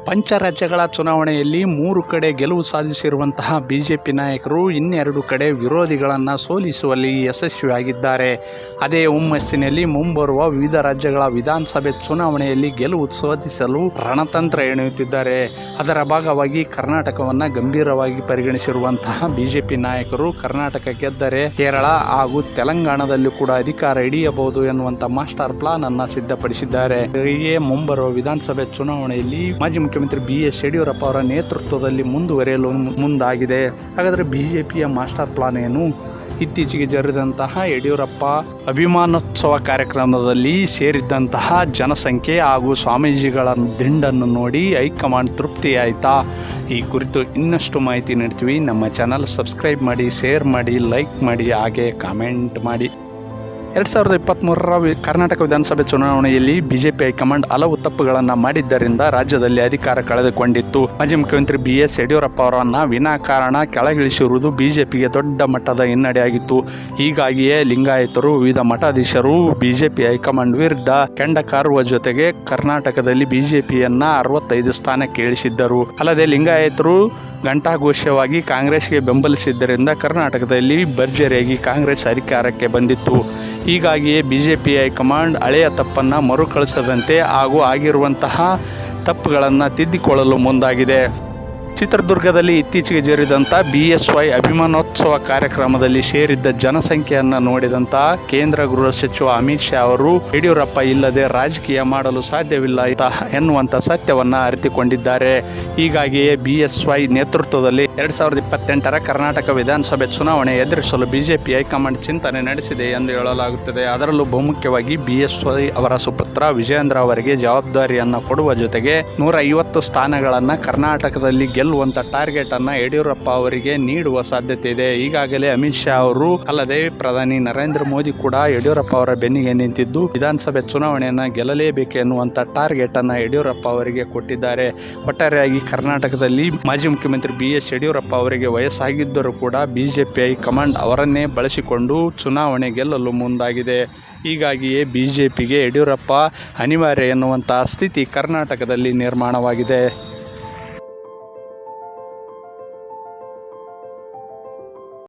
ಪಂಚರಾಜ್ಯಗಳ ಚುನಾವಣೆಯಲ್ಲಿ 3 ಕಡೆ ಗೆಲುವು ಸಾಧಿಸಿರುವಂತಹ ಬಿಜೆಪಿ ನಾಯಕರು ಇನ್ನೆರಡು ಕಡೆ ವಿರೋಧಿಗಳನ್ನು ಸೋಲಿಸುವಲ್ಲಿ ಯಶಸ್ವಿಯಾಗಿದ್ದಾರೆ. ಅದೇ ಹುಮ್ಮಸ್ಸಿನಲ್ಲಿ ಮುಂಬರುವ ವಿವಿಧ ರಾಜ್ಯಗಳ ವಿಧಾನಸಭೆ ಚುನಾವಣೆಯಲ್ಲಿ ಗೆಲುವು ಸಾಧಿಸಲು ರಣತಂತ್ರ ಎಣೆಯುತ್ತಿದ್ದಾರೆ. ಅದರ ಭಾಗವಾಗಿ ಕರ್ನಾಟಕವನ್ನು ಗಂಭೀರವಾಗಿ ಪರಿಗಣಿಸಿರುವಂತಹ ಬಿಜೆಪಿ ನಾಯಕರು ಕರ್ನಾಟಕ ಗೆದ್ದರೆ ಕೇರಳ ಹಾಗೂ ತೆಲಂಗಾಣದಲ್ಲೂ ಕೂಡ ಅಧಿಕಾರ ಹಿಡಿಯಬಹುದು ಎನ್ನುವಂತ ಮಾಸ್ಟರ್ ಪ್ಲಾನ್ ಅನ್ನು ಸಿದ್ಧಪಡಿಸಿದ್ದಾರೆ. ಹೀಗೆ ಮುಂಬರುವ ವಿಧಾನಸಭೆ ಚುನಾವಣೆಯಲ್ಲಿ ಮಾಜಿ ಮುಖ್ಯಮಂತ್ರಿ BS ಯಡಿಯೂರಪ್ಪ ಅವರ ನೇತೃತ್ವದಲ್ಲಿ ಮುಂದುವರಿಯಲು ಮುಂದಾಗಿದೆ. ಹಾಗಾದರೆ ಬಿಜೆಪಿಯ ಮಾಸ್ಟರ್ ಪ್ಲಾನ್ ಏನು? ಇತ್ತೀಚೆಗೆ ಜರುಗಿದಂತಹ ಯಡಿಯೂರಪ್ಪ ಅಭಿಮಾನೋತ್ಸವ ಕಾರ್ಯಕ್ರಮದಲ್ಲಿ ಸೇರಿದ್ದಂತಹ ಜನಸಂಖ್ಯೆ ಹಾಗೂ ಸ್ವಾಮೀಜಿಗಳ ದಿಂಡನ್ನು ನೋಡಿ ಹೈಕಮಾಂಡ್ ತೃಪ್ತಿಯಾಯಿತಾ? ಈ ಕುರಿತು ಇನ್ನಷ್ಟು ಮಾಹಿತಿ ನೀಡ್ತೀವಿ. ನಮ್ಮ ಚಾನಲ್ ಸಬ್ಸ್ಕ್ರೈಬ್ ಮಾಡಿ, ಶೇರ್ ಮಾಡಿ, ಲೈಕ್ ಮಾಡಿ, ಹಾಗೆ ಕಾಮೆಂಟ್ ಮಾಡಿ. 2023ರ ಕರ್ನಾಟಕ ವಿಧಾನಸಭೆ ಚುನಾವಣೆಯಲ್ಲಿ ಬಿಜೆಪಿ ಹೈಕಮಾಂಡ್ ಹಲವು ತಪ್ಪುಗಳನ್ನು ಮಾಡಿದ್ದರಿಂದ ರಾಜ್ಯದಲ್ಲಿ ಅಧಿಕಾರ ಕಳೆದುಕೊಂಡಿತ್ತು. ಮಾಜಿ ಮುಖ್ಯಮಂತ್ರಿ BS ಯಡಿಯೂರಪ್ಪ ಅವರನ್ನು ವಿನಾಕಾರಣ ಕೆಳಗಿಳಿಸಿರುವುದು ಬಿಜೆಪಿಗೆ ದೊಡ್ಡ ಮಟ್ಟದ ಹಿನ್ನಡೆಯಾಗಿತ್ತು. ಹೀಗಾಗಿಯೇ ಲಿಂಗಾಯತರು, ವಿವಿಧ ಮಠಾಧೀಶರು ಬಿಜೆಪಿ ಹೈಕಮಾಂಡ್ ವಿರುದ್ಧ ಕೆಂಡ ಕಾರುವ ಜೊತೆಗೆ ಕರ್ನಾಟಕದಲ್ಲಿ ಬಿಜೆಪಿಯನ್ನ 65 ಸ್ಥಾನಕ್ಕೆ ಇಳಿಸಿದ್ದರು. ಅಲ್ಲದೆ ಲಿಂಗಾಯತರು ಘಂಟಾಘೋಷವಾಗಿ ಕಾಂಗ್ರೆಸ್ಗೆ ಬೆಂಬಲಿಸಿದ್ದರಿಂದ ಕರ್ನಾಟಕದಲ್ಲಿ ಭರ್ಜರಿಯಾಗಿ ಕಾಂಗ್ರೆಸ್ ಅಧಿಕಾರಕ್ಕೆ ಬಂದಿತ್ತು. ಹೀಗಾಗಿಯೇ ಬಿಜೆಪಿ ಹೈಕಮಾಂಡ್ ಹಳೆಯ ತಪ್ಪನ್ನು ಮರುಕಳಿಸದಂತೆ ಹಾಗೂ ಆಗಿರುವಂತಹ ತಪ್ಪುಗಳನ್ನು ತಿದ್ದಿಕೊಳ್ಳಲು ಮುಂದಾಗಿದೆ. ಚಿತ್ರದುರ್ಗದಲ್ಲಿ ಇತ್ತೀಚೆಗೆ ಜರುಗಿದಂಥ BSY ಅಭಿಮಾನೋತ್ಸವ ಕಾರ್ಯಕ್ರಮದಲ್ಲಿ ಸೇರಿದ್ದ ಜನಸಂಖ್ಯೆಯನ್ನು ನೋಡಿದಂಥ ಕೇಂದ್ರ ಗೃಹ ಸಚಿವ ಅಮಿತ್ ಶಾ ಅವರು ಯಡಿಯೂರಪ್ಪ ಇಲ್ಲದೆ ರಾಜಕೀಯ ಮಾಡಲು ಸಾಧ್ಯವಿಲ್ಲ ಎನ್ನುವಂಥ ಸತ್ಯವನ್ನು ಅರಿತುಕೊಂಡಿದ್ದಾರೆ. ಹೀಗಾಗಿಯೇ BSY ನೇತೃತ್ವದಲ್ಲಿ 2028ರ ಕರ್ನಾಟಕ ವಿಧಾನಸಭೆ ಚುನಾವಣೆ ಎದುರಿಸಲು ಬಿಜೆಪಿ ಹೈಕಮಾಂಡ್ ಚಿಂತನೆ ನಡೆಸಿದೆ ಎಂದು ಹೇಳಲಾಗುತ್ತದೆ. ಅದರಲ್ಲೂ ಬಹುಮುಖ್ಯವಾಗಿ BSY ಅವರ ಸುಪುತ್ರ ವಿಜಯೇಂದ್ರ ಅವರಿಗೆ ಜವಾಬ್ದಾರಿಯನ್ನು ಕೊಡುವ ಜೊತೆಗೆ 150 ಸ್ಥಾನಗಳನ್ನು ಕರ್ನಾಟಕದಲ್ಲಿ ಗೆಲ್ಲುವಂತ ಟಾರ್ಗೆಟ್ ಅನ್ನ ಯಡಿಯೂರಪ್ಪ ಅವರಿಗೆ ನೀಡುವ ಸಾಧ್ಯತೆ ಇದೆ. ಈಗಾಗಲೇ ಅಮಿತ್ ಶಾ ಅವರು ಅಲ್ಲದೆ ಪ್ರಧಾನಿ ನರೇಂದ್ರ ಮೋದಿ ಕೂಡ ಯಡಿಯೂರಪ್ಪ ಅವರ ಬೆನ್ನಿಗೆ ನಿಂತಿದ್ದು ವಿಧಾನಸಭೆ ಚುನಾವಣೆಯನ್ನ ಗೆಲ್ಲಲೇಬೇಕು ಎನ್ನುವಂತ ಟಾರ್ಗೆಟ್ ಅನ್ನ ಯಡಿಯೂರಪ್ಪ ಅವರಿಗೆ ಕೊಟ್ಟಿದ್ದಾರೆ. ಒಟ್ಟಾರೆಯಾಗಿ ಕರ್ನಾಟಕದಲ್ಲಿ ಮಾಜಿ ಮುಖ್ಯಮಂತ್ರಿ BS ಯಡಿಯೂರಪ್ಪ ಅವರಿಗೆ ವಯಸ್ಸಾಗಿದ್ದರೂ ಕೂಡ ಬಿಜೆಪಿ ಹೈಕಮಾಂಡ್ ಅವರನ್ನೇ ಬಳಸಿಕೊಂಡು ಚುನಾವಣೆ ಗೆಲ್ಲಲು ಮುಂದಾಗಿದೆ. ಹೀಗಾಗಿಯೇ ಬಿಜೆಪಿಗೆ ಯಡಿಯೂರಪ್ಪ ಅನಿವಾರ್ಯ ಎನ್ನುವಂತಹ ಸ್ಥಿತಿ ಕರ್ನಾಟಕದಲ್ಲಿ ನಿರ್ಮಾಣವಾಗಿದೆ.